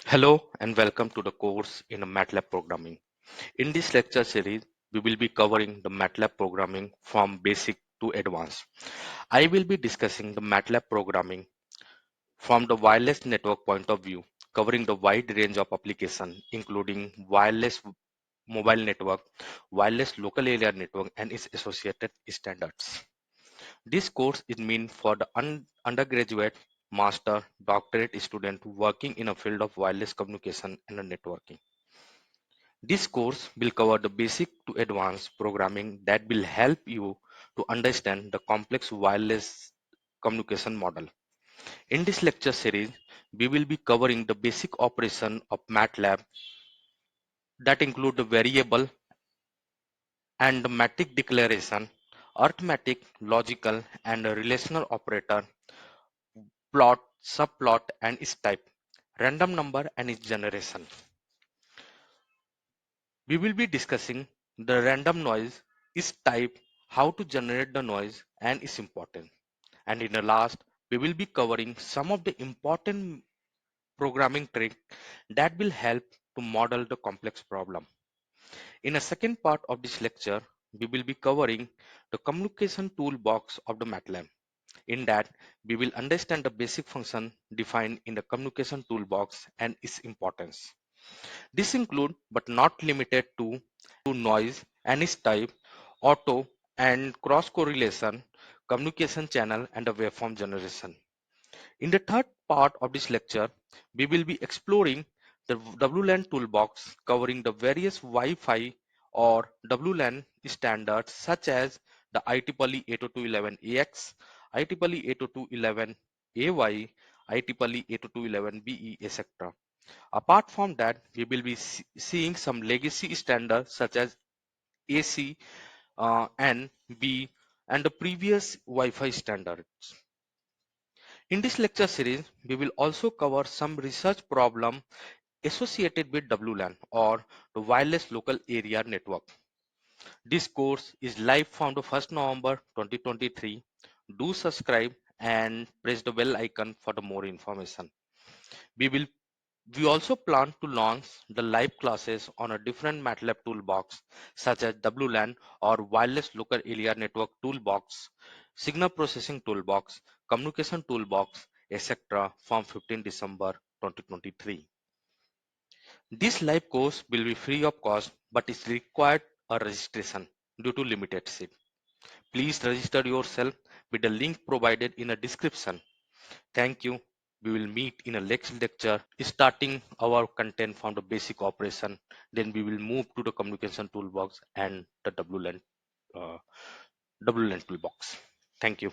Hello and welcome to the course in MATLAB programming. In this lecture series, we will be covering the MATLAB programming from basic to advanced. I will be discussing the MATLAB programming from the wireless network point of view, covering the wide range of applications including wireless mobile network, wireless local area network and its associated standards. This course is meant for the undergraduate, master, doctorate student working in a field of wireless communication and networking. This course will cover the basic to advanced programming that will help you to understand the complex wireless communication model. In this lecture series, we will be covering the basic operation of MATLAB that include the variable and the matrix declaration, arithmetic, logical, and a relational operator, plot, subplot, and its type, random number and its generation. We will be discussing the random noise, its type, how to generate the noise, and its importance. And in the last, we will be covering some of the important programming tricks that will help to model the complex problem. In a second part of this lecture, we will be covering the communication toolbox of the MATLAB. In that, we will understand the basic function defined in the communication toolbox and its importance. This include but not limited to noise and its type, auto and cross correlation, communication channel and the waveform generation. In the third part of this lecture, we will be exploring the WLAN toolbox covering the various Wi-Fi or WLAN standards such as the IEEE 802.11ax, IEEE 802.11ay, IEEE 802.11be, etc. Apart from that, we will be seeing some legacy standards such as AC, N, B, and the previous Wi-Fi standards. In this lecture series, we will also cover some research problem associated with WLAN or the wireless local area network. This course is live from the 1st November 2023. Do subscribe and press the bell icon for the more information. We will We also plan to launch the live classes on a different MATLAB toolbox such as WLAN or Wireless Local Area Network Toolbox, Signal Processing Toolbox, Communication Toolbox, etc. from 15 December 2023. This live course will be free of cost but is required a registration due to limited seat. Please register yourself with the link provided in the description. Thank you. We will meet in a next lecture starting our content from the basic operation. Then we will move to the communication toolbox and the WLAN toolbox. Thank you.